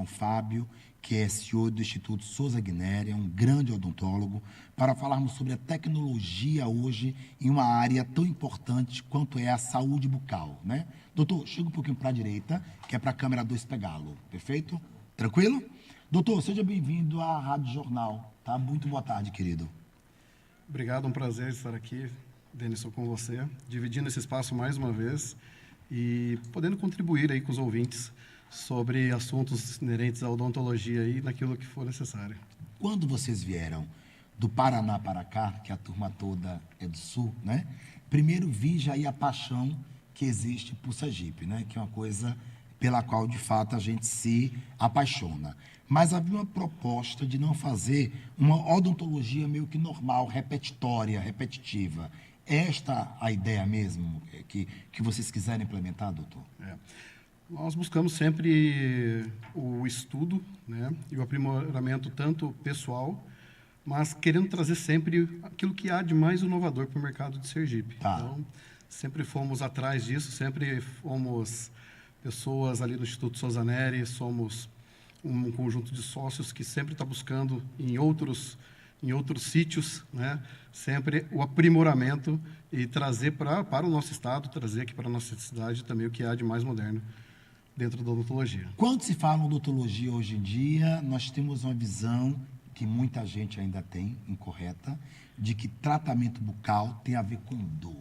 ao Fábio, que é CEO do Instituto Souza Guinéry, é um grande odontólogo, para falarmos sobre a tecnologia hoje em uma área tão importante quanto é a saúde bucal, né? Doutor, chega um pouquinho para a direita, que é para a câmera 2 pegá-lo, perfeito? Tranquilo? Doutor, seja bem-vindo à Rádio Jornal, tá? Muito boa tarde, querido. Obrigado, um prazer estar aqui, Denison, com você, dividindo esse espaço mais uma vez e podendo contribuir aí com os ouvintes sobre assuntos inerentes à odontologia e naquilo que for necessário. Quando vocês vieram do Paraná para cá, que a turma toda é do Sul, né? Primeiro vi já aí a paixão que existe por Sergipe, né? Que é uma coisa pela qual, de fato, a gente se apaixona. Mas havia uma proposta de não fazer uma odontologia meio que normal, repetitória, repetitiva. Esta a ideia mesmo que vocês quiserem implementar, doutor? Nós buscamos sempre o estudo, né, e o aprimoramento tanto pessoal, mas querendo trazer sempre aquilo que há de mais inovador para o mercado de Sergipe. Tá. Então, sempre fomos atrás disso, sempre fomos pessoas ali no Instituto Souza Guinéry, somos um conjunto de sócios que sempre está buscando em outros sítios, né, sempre o aprimoramento e trazer para o nosso estado, trazer aqui para a nossa cidade também o que há de mais moderno dentro da odontologia. Quando se fala em odontologia hoje em dia, nós temos uma visão que muita gente ainda tem, incorreta, de que tratamento bucal tem a ver com dor.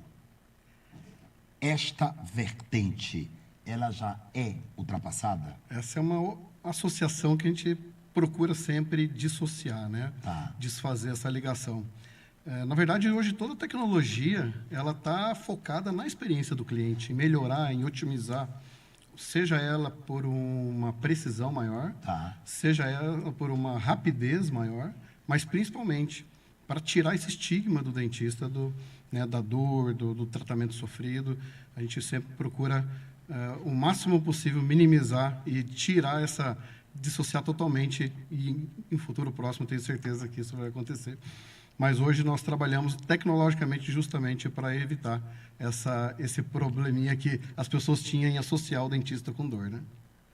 Esta vertente, ela já é ultrapassada? Essa é uma associação que a gente procura sempre dissociar, né? Tá. Desfazer essa ligação. Na verdade, hoje toda a tecnologia ela está focada na experiência do cliente, em melhorar, em otimizar, seja ela por uma precisão maior, Tá. seja ela por uma rapidez maior, mas principalmente para tirar esse estigma do dentista, da dor, do tratamento sofrido. A gente sempre procura o máximo possível minimizar e tirar dissociar totalmente, e em futuro próximo tenho certeza que isso vai acontecer. Mas hoje nós trabalhamos tecnologicamente justamente para evitar esse probleminha que as pessoas tinham em associar o dentista com dor, né?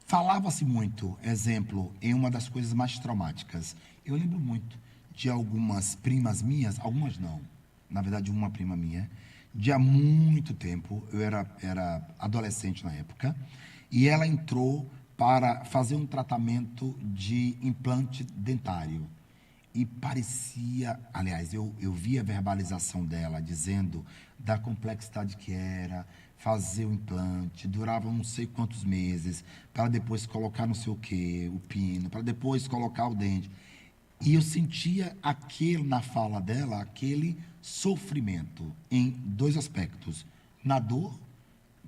Falava-se muito, exemplo, em uma das coisas mais traumáticas. Eu lembro muito de algumas primas minhas, algumas não, na verdade uma prima minha, de há muito tempo, eu era adolescente na época, e ela entrou para fazer um tratamento de implante dentário. E parecia, aliás, eu vi a verbalização dela dizendo da complexidade que era fazer o implante, durava não sei quantos meses, para depois colocar não sei o quê, o pino, para depois colocar o dente. E eu sentia na fala dela, aquele sofrimento em dois aspectos. Na dor,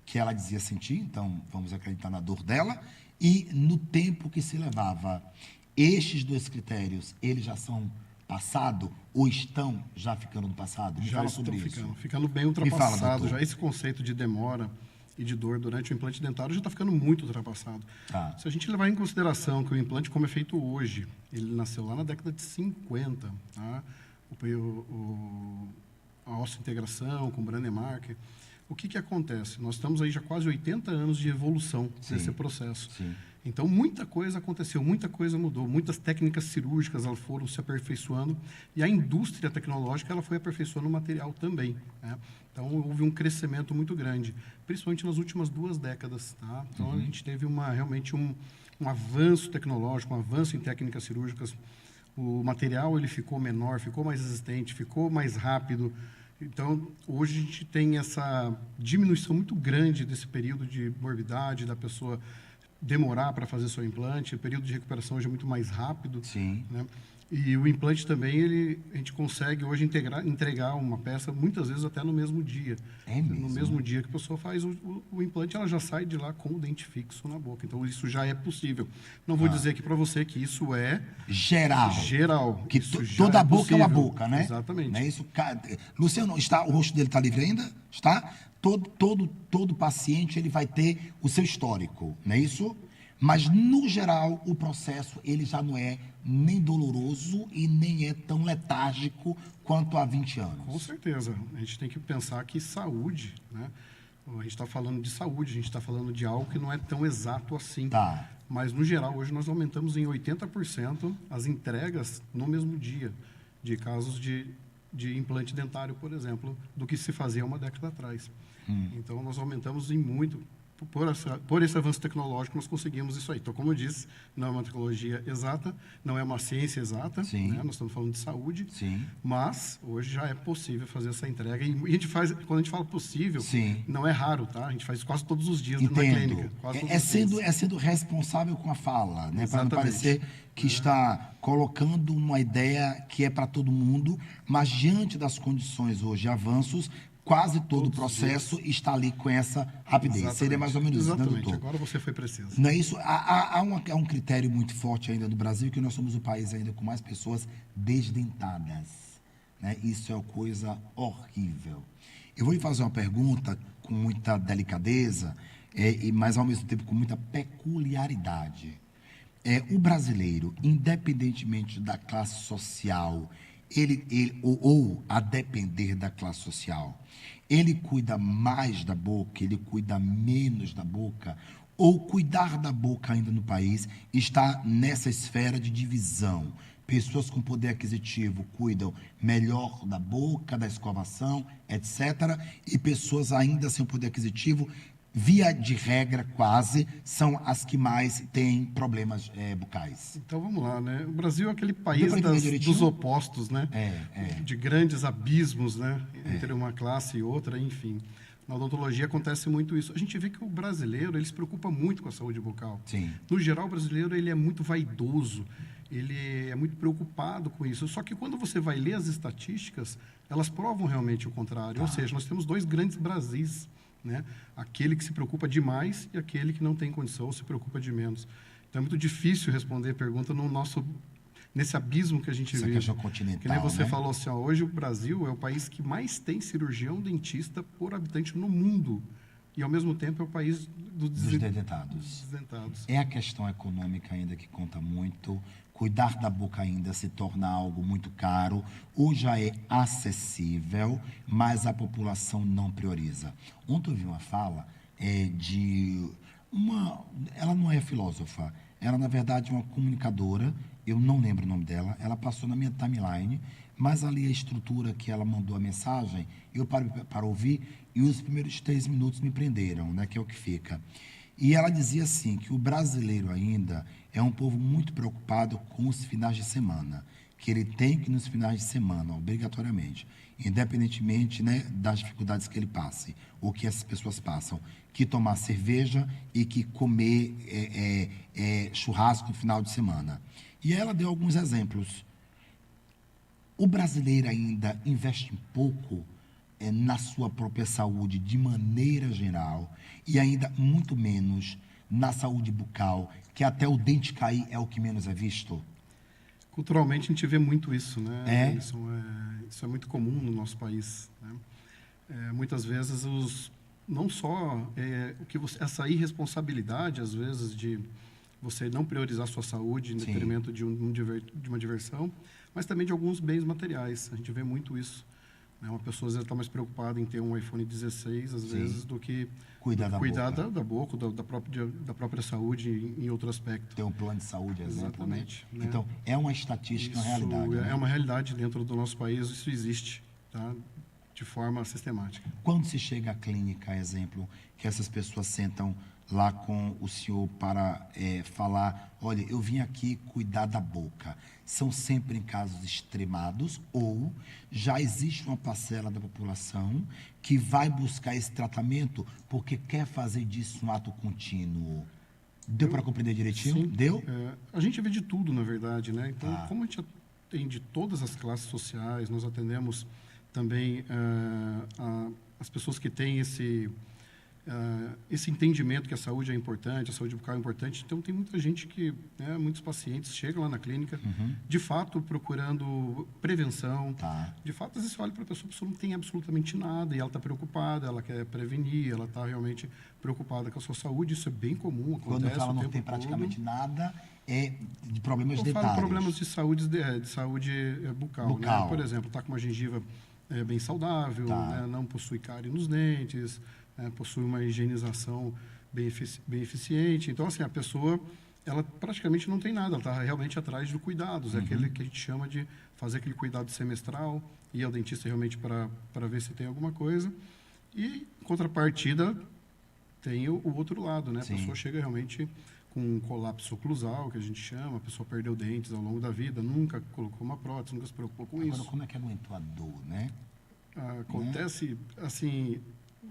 que ela dizia sentir, então vamos acreditar na dor dela, e no tempo que se levava. Estes dois critérios, eles já são passado ou estão já ficando no passado? Me fala sobre isso. Ficando bem ultrapassado. Já esse conceito de demora e de dor durante o implante dentário já está ficando muito ultrapassado. Tá. Se a gente levar em consideração que o implante, como é feito hoje, ele nasceu lá na década de 50, tá? A osteointegração com Brandemark. O que acontece? Nós estamos aí já quase 80 anos de evolução desse processo. Sim. Então, muita coisa aconteceu, muita coisa mudou, muitas técnicas cirúrgicas elas foram se aperfeiçoando e a indústria tecnológica ela foi aperfeiçoando o material também, né? Então, houve um crescimento muito grande, principalmente nas últimas 2 décadas. Tá? Então, a gente teve realmente um avanço tecnológico, um avanço em técnicas cirúrgicas. O material ele ficou menor, ficou mais resistente, ficou mais rápido. Então, hoje a gente tem essa diminuição muito grande desse período de morbidade, da pessoa demorar para fazer seu implante, o período de recuperação hoje é muito mais rápido. Sim. Né? E o implante também, a gente consegue hoje entregar uma peça, muitas vezes até no mesmo dia. É mesmo? No mesmo dia que a pessoa faz o implante, ela já sai de lá com o dente fixo na boca. Então, isso já é possível. Não vou dizer aqui para você que isso é... Geral. Que toda a boca é uma boca, né? Exatamente. Não é isso? Luciano, o rosto dele está livre ainda? Está? Todo paciente ele vai ter o seu histórico, não é isso? Mas, no geral, o processo ele já não é nem doloroso e nem é tão letárgico quanto há 20 anos. Com certeza. A gente tem que pensar que saúde, né? A gente está falando de saúde, a gente está falando de algo que não é tão exato assim. Tá. Mas, no geral, hoje nós aumentamos em 80% as entregas no mesmo dia de casos de implante dentário, por exemplo, do que se fazia uma década atrás. Então, nós aumentamos em muito. Por esse avanço tecnológico, nós conseguimos isso aí. Então, como eu disse, não é uma tecnologia exata, não é uma ciência exata, né? Nós estamos falando de saúde, Sim. mas hoje já é possível fazer essa entrega. E a gente faz, quando a gente fala possível, Sim. não é raro, tá? A gente faz quase todos os dias Entendo. na clínica. Quase todos os dias. É sendo responsável com a fala, né? Para não Exatamente. parecer que está colocando uma ideia que é para todo mundo, mas diante das condições hoje, avanços, quase todo o processo está ali com essa rapidez. Exatamente. Seria mais ou menos isso, né, Exatamente. doutor? Agora você foi preciso. Não é isso? Há um critério muito forte ainda no Brasil, que nós somos o país ainda com mais pessoas desdentadas. Né? Isso é uma coisa horrível. Eu vou lhe fazer uma pergunta com muita delicadeza, mas ao mesmo tempo com muita peculiaridade. O brasileiro, independentemente da classe social, ou a depender da classe social, ele cuida mais da boca, ele cuida menos da boca, ou cuidar da boca ainda no país está nessa esfera de divisão. Pessoas com poder aquisitivo cuidam melhor da boca, da escovação, etc. E pessoas ainda sem poder aquisitivo, via de regra quase, são as que mais têm problemas bucais. Então vamos lá, né? O Brasil é aquele país dos opostos, né? De grandes abismos, né? Entre uma classe e outra, enfim. Na odontologia acontece muito isso. A gente vê que o brasileiro, ele se preocupa muito com a saúde bucal. Sim. No geral, o brasileiro, ele é muito vaidoso, ele é muito preocupado com isso. Só que quando você vai ler as estatísticas, elas provam realmente o contrário. Ou seja, nós temos dois grandes Brasis, né? Aquele que se preocupa demais e aquele que não tem condição ou se preocupa de menos. Então é muito difícil responder a pergunta nesse abismo que a gente vive. Essa questão continental, que nem você né? falou assim, ó, hoje o Brasil é o país que mais tem cirurgião dentista por habitante no mundo. E, ao mesmo tempo, é o país dos desdentados. É a questão econômica ainda que conta muito. Cuidar da boca ainda se torna algo muito caro. Ou já é acessível, mas a população não prioriza. Ontem eu vi uma fala ela não é filósofa, ela, na verdade, é uma comunicadora, eu não lembro o nome dela, ela passou na minha timeline, mas ali a estrutura que ela mandou a mensagem, eu parei para ouvir, e os primeiros 3 minutos me prenderam, né, que é o que fica. E ela dizia assim, que o brasileiro ainda é um povo muito preocupado com os finais de semana, que ele tem que ir nos finais de semana, obrigatoriamente, independentemente, né, das dificuldades que ele passe, ou que essas pessoas passam, que tomar cerveja e que comer churrasco no final de semana. E ela deu alguns exemplos. O brasileiro ainda investe pouco na sua própria saúde de maneira geral e ainda muito menos na saúde bucal, que até o dente cair é o que menos é visto. Culturalmente, a gente vê muito isso, né? Isso é muito comum no nosso país, né? Muitas vezes, não só essa irresponsabilidade, às vezes, de você não priorizar a sua saúde em detrimento de uma diversão, mas também de alguns bens materiais. A gente vê muito isso. Né? Uma pessoa, às vezes, está mais preocupada em ter um iPhone 16, às vezes, do que cuidar da boca, da própria saúde em outro aspecto. Ter um plano de saúde, exemplo, né? Né? Então, é uma estatística, uma realidade. É né? uma realidade dentro do nosso país, isso existe, tá? De forma sistemática. Quando se chega à clínica, exemplo, que essas pessoas sentam lá com o senhor para falar, olha, eu vim aqui cuidar da boca. São sempre em casos extremados ou já existe uma parcela da população que vai buscar esse tratamento porque quer fazer disso um ato contínuo. Deu para compreender direitinho? Sim. Deu? A gente vê de tudo, na verdade, né? Então, como a gente atende todas as classes sociais, nós atendemos também as pessoas que têm esse entendimento que a saúde é importante, a saúde bucal é importante. Então, tem muita gente muitos pacientes chegam lá na clínica, de fato, procurando prevenção. De fato, às vezes você olha para a pessoa não tem absolutamente nada e ela está preocupada, ela quer prevenir, ela está realmente preocupada com a sua saúde. Isso é bem comum, acontece Quando fala o não tempo tem todo. praticamente nada, é de problemas Eu dentários. falo problemas de saúde, bucal. Né? Por exemplo, está com uma gengiva bem saudável, né? Não possui cárie nos dentes, possui uma higienização bem eficiente. Então, assim, a pessoa, ela praticamente não tem nada, ela está realmente atrás de cuidados, é aquele que a gente chama de fazer aquele cuidado semestral, ir ao dentista realmente para ver se tem alguma coisa. E, em contrapartida, tem o outro lado, né? A pessoa chega realmente com um colapso oclusal, que a gente chama, a pessoa perdeu dentes ao longo da vida, nunca colocou uma prótese, nunca se preocupou com isso. Agora, como é que aguentou a dor, né? Acontece, assim,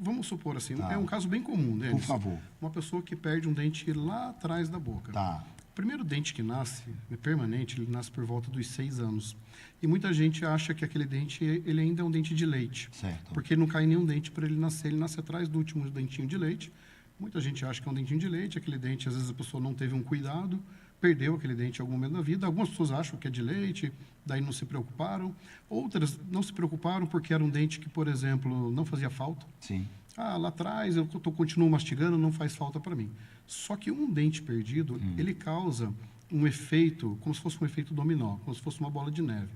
vamos supor assim, Tá. é um caso bem comum, né? Por favor. Uma pessoa que perde um dente lá atrás da boca. Tá. O primeiro dente que nasce, é permanente, ele nasce por volta dos 6 anos. E muita gente acha que aquele dente, ele ainda é um dente de leite. Certo. Porque não cai nenhum dente para ele nascer, ele nasce atrás do último dentinho de leite. Muita gente acha que é um dentinho de leite, aquele dente, às vezes a pessoa não teve um cuidado, perdeu aquele dente em algum momento da vida. Algumas pessoas acham que é de leite, daí não se preocuparam. Outras não se preocuparam porque era um dente que, por exemplo, não fazia falta. Sim. Lá atrás eu continuo mastigando, não faz falta para mim. Só que um dente perdido, ele causa um efeito, como se fosse um efeito dominó, como se fosse uma bola de neve.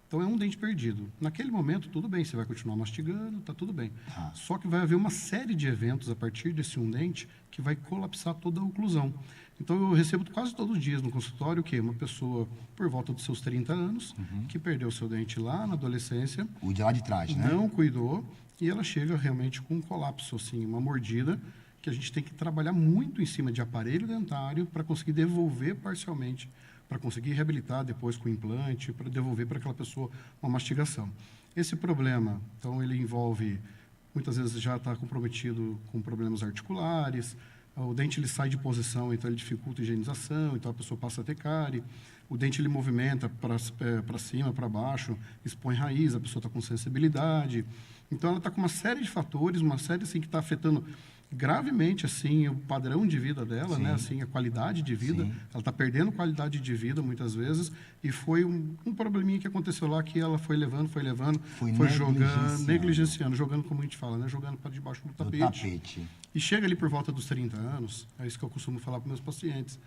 Então, é um dente perdido. Naquele momento, tudo bem, você vai continuar mastigando, está tudo bem. Só que vai haver uma série de eventos a partir desse um dente que vai colapsar toda a oclusão. Então, eu recebo quase todos os dias no consultório o quê? Uma pessoa por volta dos seus 30 anos, que perdeu o seu dente lá na adolescência. O de lá de trás, né? Não cuidou, e ela chega realmente com um colapso, assim, uma mordida, que a gente tem que trabalhar muito em cima de aparelho dentário para conseguir devolver parcialmente, para conseguir reabilitar depois com implante, para devolver para aquela pessoa uma mastigação. Esse problema, então, ele envolve, muitas vezes já está comprometido com problemas articulares, o dente ele sai de posição, então ele dificulta a higienização, então a pessoa passa a ter cárie, o dente ele movimenta para cima, para baixo, expõe raiz, a pessoa está com sensibilidade. Então, ela está com uma série de fatores, uma série assim, que está afetando gravemente assim o padrão de vida dela, né? Assim, a qualidade de vida. Ela está perdendo qualidade de vida muitas vezes, e foi um probleminha que aconteceu lá que ela foi levando, foi jogando, negligenciando, jogando como a gente fala, né? Jogando para debaixo do tapete. E chega ali por volta dos 30 anos, é isso que eu costumo falar para meus pacientes.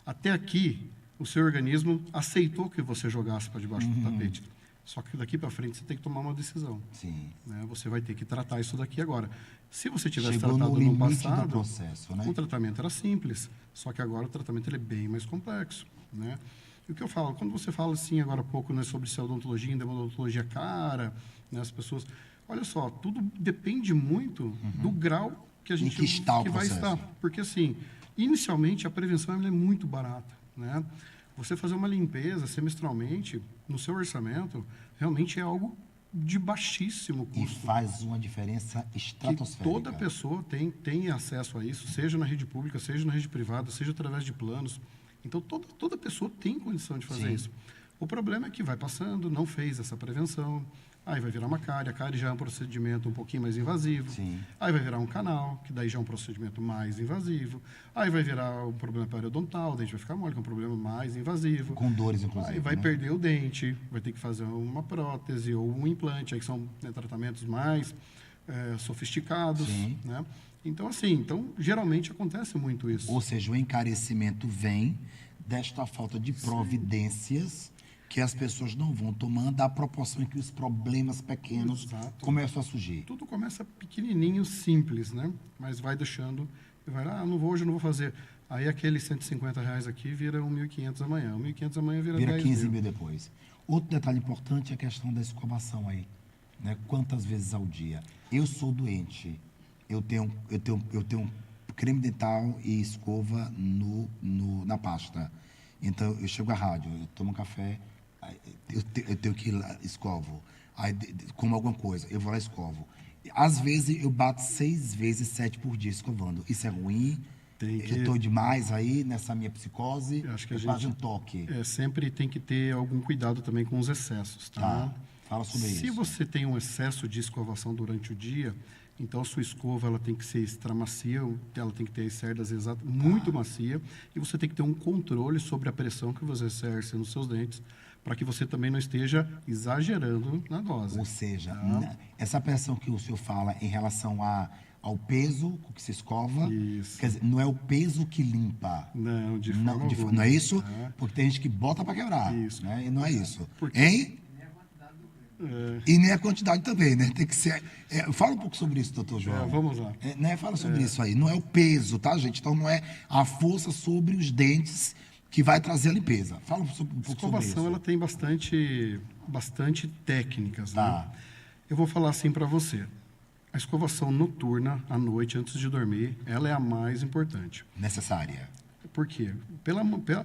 Até aqui, o seu organismo aceitou que você jogasse para debaixo do tapete. Só que daqui para frente você tem que tomar uma decisão. Né? Você vai ter que tratar isso daqui agora. Se você tivesse tratado no passado, processo, né? o tratamento era simples. Só que agora o tratamento ele é bem mais complexo. Né? E o que eu falo, quando você fala assim agora há pouco, né, sobre se a odontologia ainda é uma odontologia cara, né, as pessoas... Olha só, tudo depende muito do grau que a gente que vai estar. Porque, assim, inicialmente, a prevenção ela é muito barata. Né? Você fazer uma limpeza semestralmente, no seu orçamento, realmente é algo de baixíssimo custo. E faz uma diferença estratosférica. Que toda pessoa tem acesso a isso, seja na rede pública, seja na rede privada, seja através de planos. Então, toda pessoa tem condição de fazer isso. O problema é que vai passando, não fez essa prevenção, aí vai virar uma cárie, a cárie já é um procedimento um pouquinho mais invasivo, aí vai virar um canal, que daí já é um procedimento mais invasivo, aí vai virar um problema periodontal, o dente vai ficar mole, que é um problema mais invasivo. Com dores, inclusive. Aí vai perder o dente, vai ter que fazer uma prótese ou um implante, aí que são tratamentos mais sofisticados. Né? Então, assim, geralmente acontece muito isso. Ou seja, o encarecimento vem desta falta de providências que as pessoas não vão tomando à proporção em que os problemas pequenos começam a surgir. Tudo começa pequenininho, simples, né? Mas vai deixando, não vou hoje, não vou fazer. Aí aquele R$150 aqui vira 1.500 amanhã. 1.500 amanhã vira 15 mil depois. Outro detalhe importante é a questão da escovação aí. Né? Quantas vezes ao dia? Eu sou doente. Eu tenho creme dental e escova na pasta. Então, eu chego à rádio, eu tomo um café, eu tenho que ir lá, escovo. Aí, como alguma coisa, eu vou lá e escovo. Às vezes, eu bato 6 vezes, 7 por dia escovando. Isso é ruim? Eu estou demais aí nessa minha psicose? Eu acho que quase um toque. Sempre tem que ter algum cuidado também com os excessos. Tá? Fala sobre isso. Se você tem um excesso de escovação durante o dia, então a sua escova ela tem que ser extra macia, ela tem que ter as cerdas exatas, muito macia, e você tem que ter um controle sobre a pressão que você exerce nos seus dentes, para que você também não esteja exagerando na dose. Ou seja, essa pressão que o senhor fala em relação ao peso com que se escova, quer dizer, não é o peso que limpa. Não, de forma alguma. Não é isso? Porque tem gente que bota para quebrar. Isso. Né? E não é isso. Porque... Hein? E nem a quantidade também, né? Tem que ser... fala um pouco sobre isso, doutor João. Vamos lá. Né? Fala sobre isso aí. Não é o peso, tá, gente? Então, não é a força sobre os dentes que vai trazer a limpeza. Fala um pouco sobre isso. A escovação, ela tem bastante técnicas, Tá. né? Eu vou falar assim para você. A escovação noturna, à noite, antes de dormir, ela é a mais importante. Necessária. Por quê?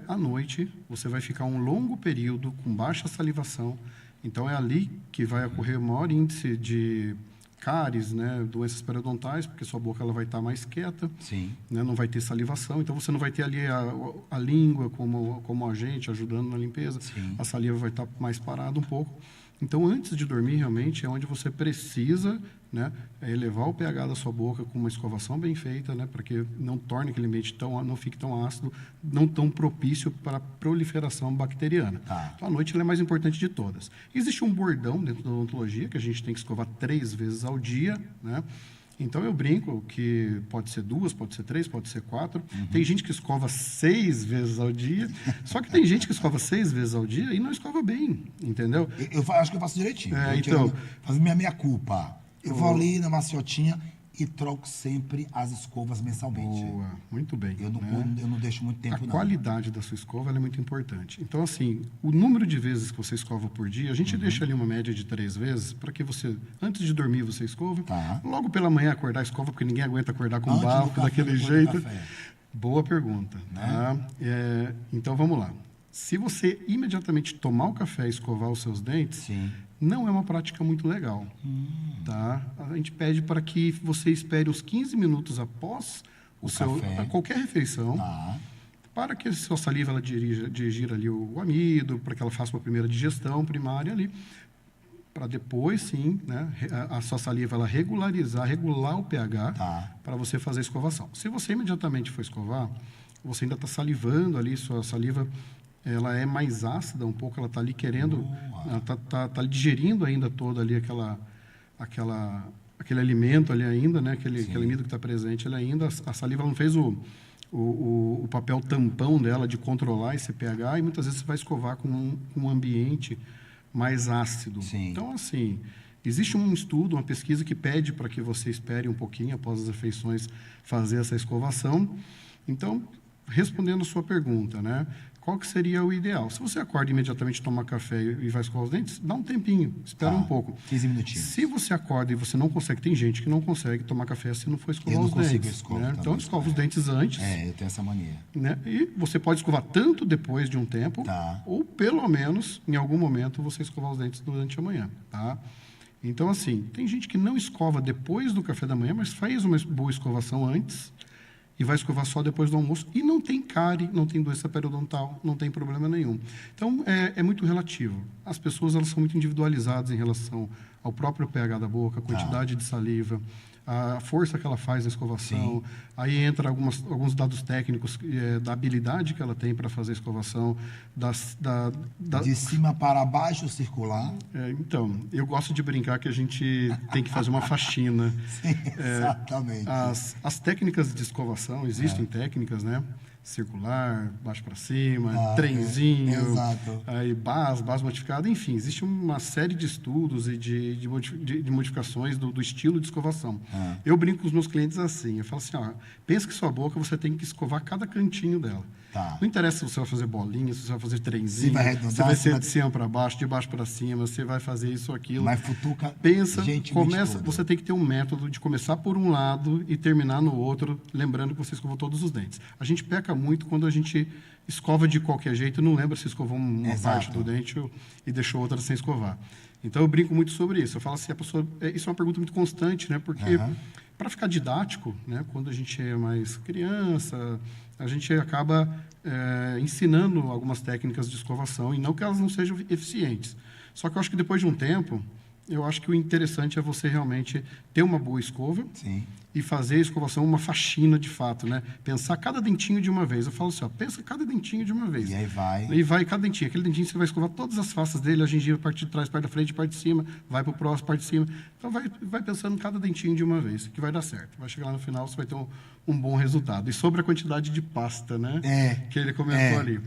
À noite, você vai ficar um longo período com baixa salivação. Então, é ali que vai ocorrer o maior índice de cáries, né, doenças periodontais, porque sua boca ela vai estar mais quieta, Sim. né, não vai ter salivação. Então, você não vai ter ali a língua como agente ajudando na limpeza. Sim. A saliva vai estar mais parada um pouco. Então, antes de dormir, realmente, é onde você precisa, né, elevar o pH da sua boca com uma escovação bem feita, né, para que não torne aquele ambiente não fique tão ácido, não tão propício para a proliferação bacteriana. Tá. Então, a noite ela é a mais importante de todas. Existe um bordão dentro da odontologia que a gente tem que escovar 3 vezes ao dia, né? Então, eu brinco que pode ser 2, pode ser 3, pode ser 4. Tem gente que escova 6 vezes ao dia. Só que tem gente que escova 6 vezes ao dia e não escova bem, entendeu? Eu acho que eu faço direitinho. Então, faço minha culpa. Eu vou ali na maciotinha e troco sempre as escovas mensalmente. Boa, muito bem. Eu não deixo muito tempo, A não. qualidade da sua escova ela é muito importante. Então, assim, o número de vezes que você escova por dia, a gente deixa ali uma média de 3 vezes, para que você, antes de dormir, você escova. Tá. Logo pela manhã, acordar escova, porque ninguém aguenta acordar com Antes do bafo, café, daquele depois do jeito. café. Boa pergunta. Né? Tá? Então, vamos lá. Se você imediatamente tomar o café e escovar os seus dentes, Sim. não é uma prática muito legal. Tá? A gente pede para que você espere uns 15 minutos após café. qualquer refeição, Tá. para que a sua saliva ela digira ali o amido, para que ela faça uma primeira digestão primária ali, para depois, sim, né, a sua saliva ela regular o pH, Tá. para você fazer a escovação. Se você imediatamente for escovar, você ainda está salivando ali, sua saliva ela é mais ácida um pouco, ela está ali querendo, ela tá digerindo ainda todo ali aquele alimento ali ainda, né, aquele amido que está presente ali ainda, a saliva não fez o papel tampão dela de controlar esse pH e muitas vezes você vai escovar com um ambiente mais ácido. Sim. Então, assim, existe um estudo, uma pesquisa que pede para que você espere um pouquinho após as refeições fazer essa escovação. Então, respondendo a sua pergunta, né? Qual que seria o ideal? Se você acorda imediatamente, toma café e vai escovar os dentes, dá um tempinho, espera um pouco. 15 minutinhos. Se você acorda e você não consegue, tem gente que não consegue tomar café se não for escovar Eu não os consigo dentes. escovar Né? também, Então, escova os dentes antes. Eu tenho essa mania. Né? E você pode escovar tanto depois de um tempo, Tá. ou pelo menos, em algum momento, você escovar os dentes durante a manhã. Tá? Então, assim, tem gente que não escova depois do café da manhã, mas faz uma boa escovação antes e vai escovar só depois do almoço e não tem cárie, não tem doença periodontal, não tem problema nenhum. Então, é muito relativo. As pessoas elas são muito individualizadas em relação ao próprio pH da boca, a quantidade de saliva, a força que ela faz na escovação. Sim. Aí entra alguns dados técnicos da habilidade que ela tem para fazer a escovação, De cima para baixo, circular. Então, eu gosto de brincar que a gente tem que fazer uma faxina. Sim, exatamente. As técnicas de escovação, existem técnicas, né? Circular, baixo para cima, trenzinho, exato. aí base modificada, enfim, existe uma série de estudos e de modificações do estilo de escovação. Eu brinco com os meus clientes assim, eu falo assim, pensa que sua boca você tem que escovar cada cantinho dela. Tá. Não interessa se você vai fazer bolinha, se você vai fazer trenzinho, Se vai arredondar, se vai se ser vai- de cima para baixo, de baixo para cima, você vai fazer isso ou aquilo. Mas futuca Pensa, gentilmente começa, tudo. você tem que ter um método de começar por um lado e terminar no outro, lembrando que você escovou todos os dentes. A gente peca muito quando a gente escova de qualquer jeito e não lembra se escovou uma Exato. parte do dente e deixou outra sem escovar. Então, eu brinco muito sobre isso. Eu falo assim, isso é uma pergunta muito constante, né? Porque, para ficar didático, né? Quando a gente é mais criança, a gente acaba ensinando algumas técnicas de escovação, e não que elas não sejam eficientes. Só que eu acho que depois de um tempo, eu acho que o interessante é você realmente ter uma boa escova Sim. e fazer a escovação uma faxina de fato, né? Pensar cada dentinho de uma vez. Eu falo assim, pensa cada dentinho de uma vez. E aí vai. E vai cada dentinho. Aquele dentinho você vai escovar todas as faces dele, a gengiva, parte de trás, parte da frente, parte de cima, vai para o próximo, parte de cima. Então, vai pensando cada dentinho de uma vez, que vai dar certo. Vai chegar lá no final, você vai ter um bom resultado. E sobre a quantidade de pasta, né? Que ele comentou ali.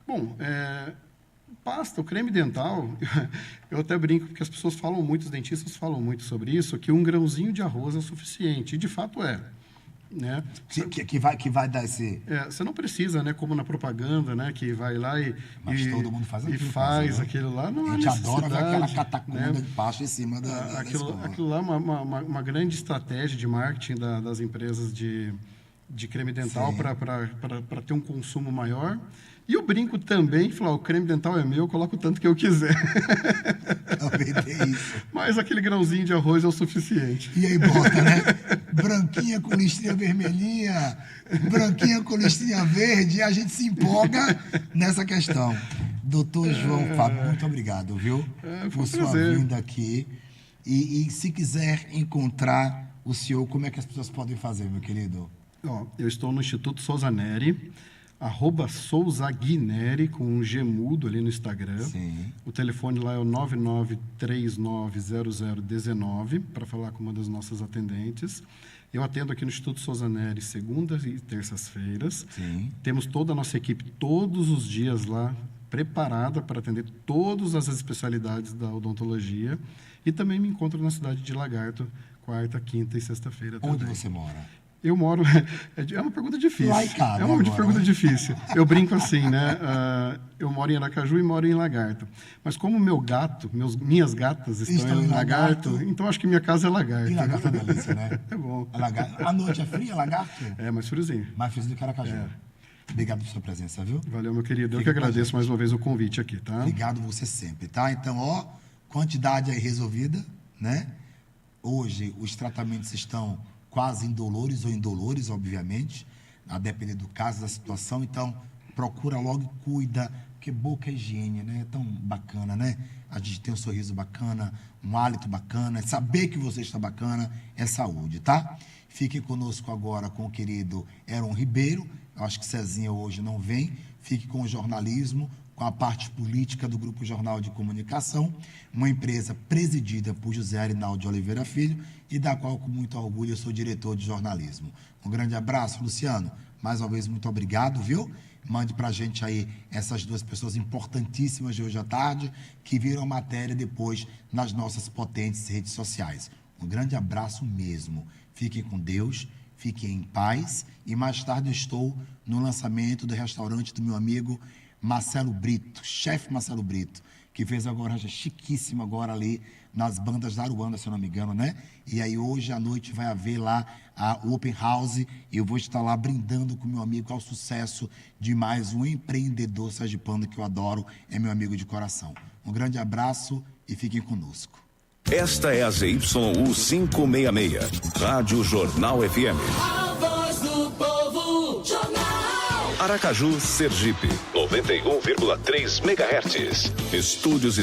Bom, pasta, o creme dental, eu até brinco, porque as pessoas falam muito, os dentistas falam muito sobre isso, que um grãozinho de arroz é o suficiente, e de fato é. Né? Que vai dar esse... Você não precisa, né, como na propaganda, né, que vai lá Mas todo mundo faz aquilo. E faz aquilo lá, não há necessidade. A gente adora ver aquela né? catacunda de pasta em cima da escola. Aquilo lá é uma grande estratégia de marketing das empresas de creme dental para ter um consumo maior. E eu brinco também, falar, o creme dental é meu, eu coloco o tanto que eu quiser. Também tem isso. Mas aquele grãozinho de arroz é o suficiente. E aí bota, né? Branquinha com listrinha vermelhinha, branquinha com listrinha verde, e a gente se empolga nessa questão. Doutor João Fábio, muito obrigado, viu? Por sua vinda aqui. E se quiser encontrar o senhor, como é que as pessoas podem fazer, meu querido? Eu estou no Instituto Souza Neri, @SouzaGuineri, com um G mudo ali no Instagram. Sim. O telefone lá é o 99390019, para falar com uma das nossas atendentes. Eu atendo aqui no Instituto Souza Neri segundas e terças-feiras. Sim. Temos toda a nossa equipe todos os dias lá, preparada para atender todas as especialidades da odontologia. E também me encontro na cidade de Lagarto, quarta, quinta e sexta-feira também. Onde você mora? Eu moro... É uma pergunta difícil. Lá em casa, é uma agora, pergunta né? difícil. Eu brinco assim, né? Eu moro em Aracaju e moro em Lagarto. Mas como meu gato, minhas gatas estão em Lagarto, então acho que minha casa é Lagarto. E Lagarto é delícia, né? É bom. A noite é fria, Lagarto? É, mais friozinho. Mais frio do que Aracaju. Obrigado pela sua presença, viu? Valeu, meu querido. Eu que agradeço mais uma vez o convite aqui, tá? Obrigado você sempre, tá? Então, quantidade aí resolvida, né? Hoje, os tratamentos estão quase indolores ou indolores, obviamente, a depender do caso, da situação. Então, procura logo e cuida, porque boca é higiene, né? É tão bacana, né? A gente tem um sorriso bacana, um hálito bacana, saber que você está bacana é saúde, tá? Fique conosco agora com o querido Heron Ribeiro. Eu acho que Cezinha hoje não vem. Fique com o jornalismo, com a parte política do Grupo Jornal de Comunicação, uma empresa presidida por José Arinaldo de Oliveira Filho e da qual, com muito orgulho, eu sou diretor de jornalismo. Um grande abraço, Luciano. Mais uma vez, muito obrigado, viu? Mande para a gente aí essas duas pessoas importantíssimas de hoje à tarde, que viram matéria depois nas nossas potentes redes sociais. Um grande abraço mesmo. Fiquem com Deus, fiquem em paz. E mais tarde eu estou no lançamento do restaurante do meu amigo Marcelo Brito, chefe Marcelo Brito, que fez agora chiquíssimo agora ali nas bandas da Aruanda, se eu não me engano, né? E aí hoje à noite vai haver lá o Open House e eu vou estar lá brindando com meu amigo ao sucesso de mais um empreendedor sergipano que eu adoro, é meu amigo de coração. Um grande abraço e fiquem conosco. Esta é a ZYU 566, Rádio Jornal FM. A voz do povo, Jornal. Aracaju, Sergipe, 91,3 MHz. Estúdios